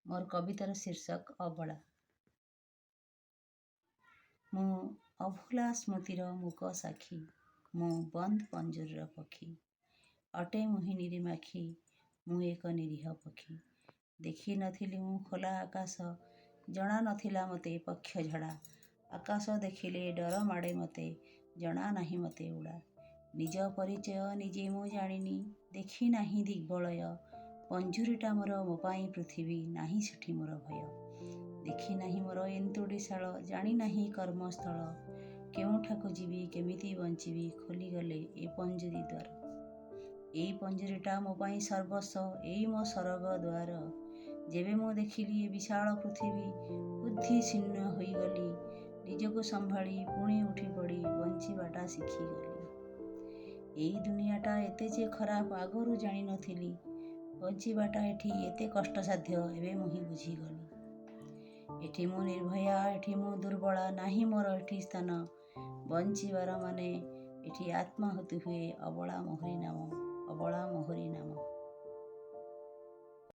मोर कवितार शीर्षक अबला। मु अभुला स्मृतिर मूक साक्षी, मु बंद पंजर पक्षी, अटे मोहिनी माखी, मु एक निरीह पक्षी। देखी नथिली मु खोला आकाश, जना नथिला मते पक्ष झड़ा। आकाश देखिले डर माड़े मते, जना नाही मते उड़ा। निज परिचय निजे मु जानिनी, देखी नाही दिग्बलय। पंजुरीटा मोर मो पाई पृथिवी, नाही सेठी मोर भय। देखी नाही मोर एन्तुड़ीशाल, जानी नाही कर्मस्थल। केउठाकु जीवी केमिति बंचिबी, खोलीगले ए पंजुरी द्वार। एई पंजुरीटा मो पाई सर्वस्व, एई मो सरग द्वार। जेबे मु देखिली ए विशाल पृथिवी, बुद्धि शून्य होईगली। निजको संभाली पुणी उठी पड़ी, बंचिबाटा शिखीगली। एई दुनियाटा एते जे खराब आगरू जानी नथिली। बंचिबाटा एठी एते कष्टसाध्य, एबे मु ही बुझीगली। एठी मु निर्भया, एठी मु दुर्बला, नाही मोर एठी स्थान। बंचिबार माने एठी आत्माहुति हुए, अबला मोहरी नाम, अबला मोहरी नाम।